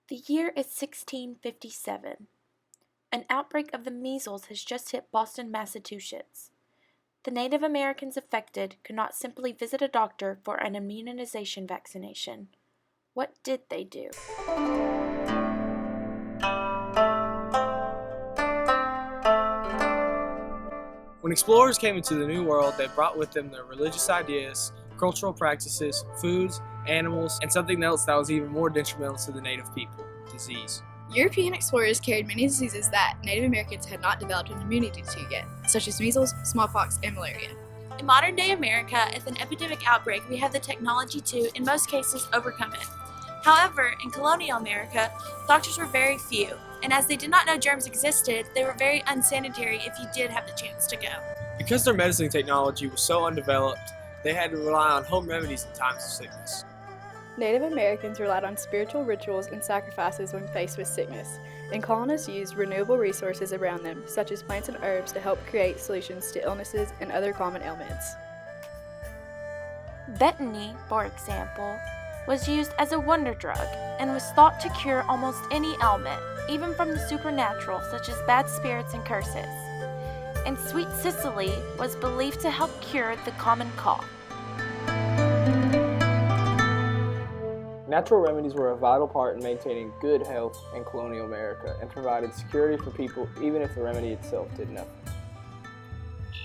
The year is 1657. An outbreak of the measles has just hit Boston, Massachusetts. The Native Americans affected could not simply visit a doctor for an immunization vaccination. What did they do? When explorers came into the New World, they brought with them their religious ideas, cultural practices, foods, animals, and something else that was even more detrimental to the native people: disease. European explorers carried many diseases that Native Americans had not developed an immunity to yet, such as measles, smallpox, and malaria. In modern-day America, if an epidemic outbreak, we have the technology to, in most cases, overcome it. However, in colonial America, doctors were very few, and as they did not know germs existed, they were very unsanitary if you did have the chance to go. Because their medicine technology was so undeveloped, they had to rely on home remedies in times of sickness. Native Americans relied on spiritual rituals and sacrifices when faced with sickness, and colonists used renewable resources around them, such as plants and herbs, to help create solutions to illnesses and other common ailments. Betony, for example, was used as a wonder drug and was thought to cure almost any ailment, even from the supernatural, such as bad spirits and curses. And sweet Cicely was believed to help cure the common cough. Natural remedies were a vital part in maintaining good health in colonial America and provided security for people even if the remedy itself did nothing.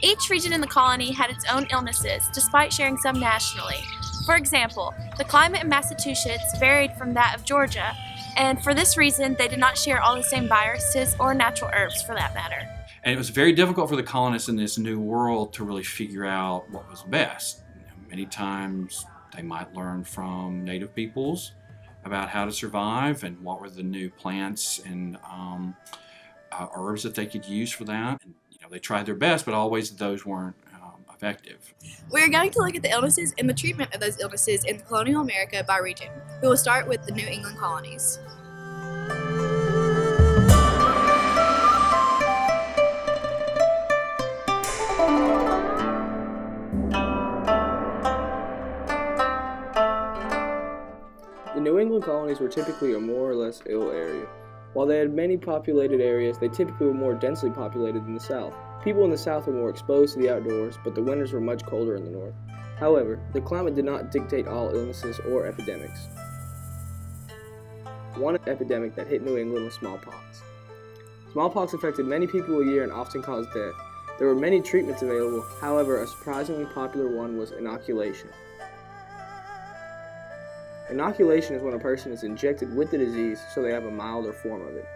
Each region in the colony had its own illnesses, despite sharing some nationally. For example, the climate in Massachusetts varied from that of Georgia, and for this reason, they did not share all the same viruses or natural herbs for that matter. And it was very difficult for the colonists in this new world to really figure out what was best. Many times they might learn from native peoples about how to survive and what were the new plants and herbs that they could use for that. And, they tried their best, but always those weren't effective. We're going to look at the illnesses and the treatment of those illnesses in colonial America by region. We will start with the New England colonies. The New England colonies were typically a more or less ill area. While they had many populated areas, they typically were more densely populated than the South. People in the South were more exposed to the outdoors, but the winters were much colder in the North. However, the climate did not dictate all illnesses or epidemics. One epidemic that hit New England was smallpox. Smallpox affected many people a year and often caused death. There were many treatments available, however, a surprisingly popular one was inoculation. Inoculation is when a person is injected with the disease so they have a milder form of it.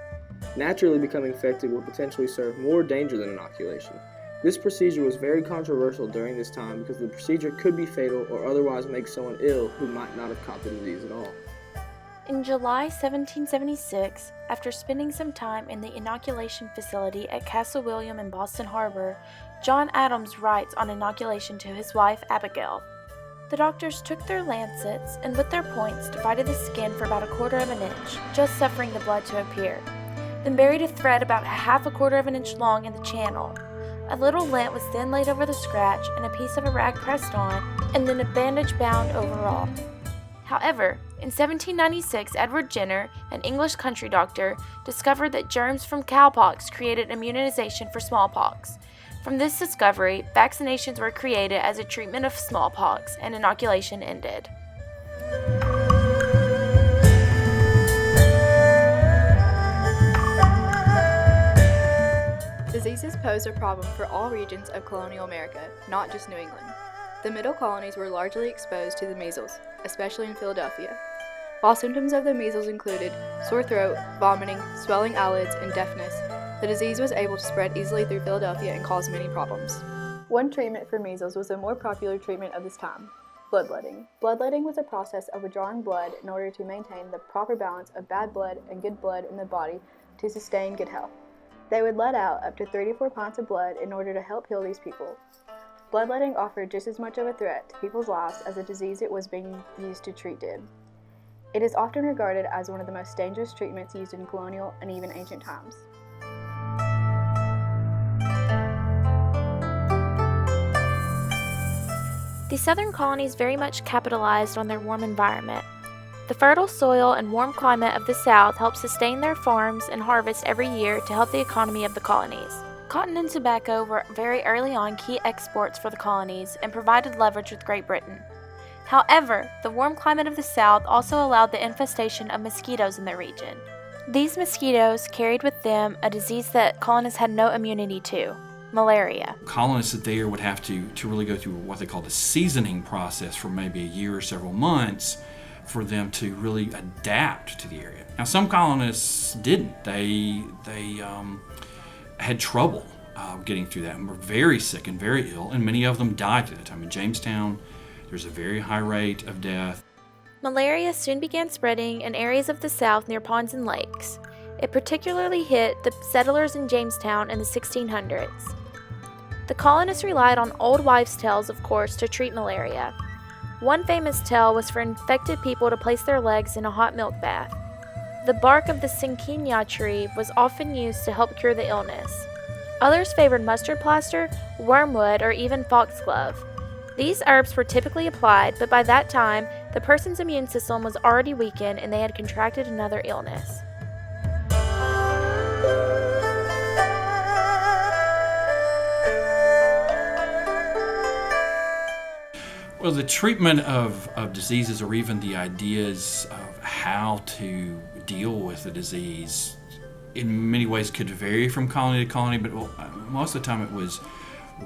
Naturally becoming infected will potentially serve more danger than inoculation. This procedure was very controversial during this time because the procedure could be fatal or otherwise make someone ill who might not have caught the disease at all. In July 1776, after spending some time in the inoculation facility at Castle William in Boston Harbor, John Adams writes on inoculation to his wife Abigail. The doctors took their lancets and with their points divided the skin for about 1/4 of an inch, just suffering the blood to appear. Then buried a thread about 1/2 of an inch long in the channel. A little lint was then laid over the scratch and a piece of a rag pressed on, and then a bandage bound over all. However, in 1796, Edward Jenner, an English country doctor, discovered that germs from cowpox created immunization for smallpox. From this discovery, vaccinations were created as a treatment of smallpox, and inoculation ended. Diseases posed a problem for all regions of colonial America, not just New England. The middle colonies were largely exposed to the measles, especially in Philadelphia. While symptoms of the measles included sore throat, vomiting, swelling eyelids, and deafness, the disease was able to spread easily through Philadelphia and cause many problems. One treatment for measles was a more popular treatment of this time: bloodletting. Bloodletting was a process of withdrawing blood in order to maintain the proper balance of bad blood and good blood in the body to sustain good health. They would let out up to 34 pints of blood in order to help heal these people. Bloodletting offered just as much of a threat to people's lives as the disease it was being used to treat did. It is often regarded as one of the most dangerous treatments used in colonial and even ancient times. The southern colonies very much capitalized on their warm environment. The fertile soil and warm climate of the South helped sustain their farms and harvest every year to help the economy of the colonies. Cotton and tobacco were very early on key exports for the colonies and provided leverage with Great Britain. However, the warm climate of the South also allowed the infestation of mosquitoes in the region. These mosquitoes carried with them a disease that colonists had no immunity to, malaria. Colonists there would have to really go through what they call the seasoning process for maybe a year or several months for them to really adapt to the area. Now, some colonists didn't. They had trouble getting through that and were very sick and very ill, and many of them died at the time. In Jamestown, there's a very high rate of death. Malaria soon began spreading in areas of the South near ponds and lakes. It particularly hit the settlers in Jamestown in the 1600s. The colonists relied on old wives' tales, of course, to treat malaria. One famous tale was for infected people to place their legs in a hot milk bath. The bark of the cinchona tree was often used to help cure the illness. Others favored mustard plaster, wormwood, or even foxglove. These herbs were typically applied, but by that time, the person's immune system was already weakened and they had contracted another illness. Well, the treatment of diseases, or even the ideas of how to deal with the disease, in many ways could vary from colony to colony, but most of the time it was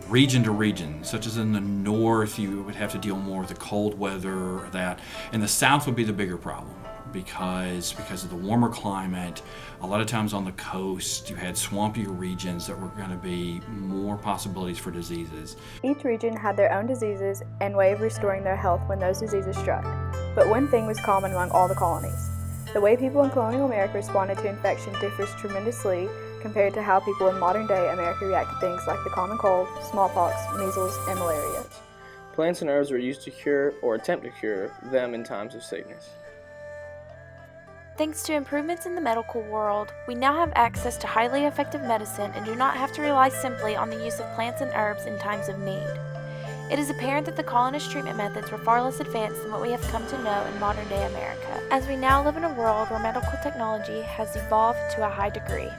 region to region, such as in the north you would have to deal more with the cold weather or that. In the south would be the bigger problem because of the warmer climate. A lot of times on the coast you had swampier regions that were going to be more possibilities for diseases. Each region had their own diseases and way of restoring their health when those diseases struck. But one thing was common among all the colonies. The way people in colonial America responded to infection differs tremendously compared to how people in modern-day America react to things like the common cold, smallpox, measles, and malaria. Plants and herbs were used to cure or attempt to cure them in times of sickness. Thanks to improvements in the medical world, we now have access to highly effective medicine and do not have to rely simply on the use of plants and herbs in times of need. It is apparent that the colonist treatment methods were far less advanced than what we have come to know in modern-day America, as we now live in a world where medical technology has evolved to a high degree.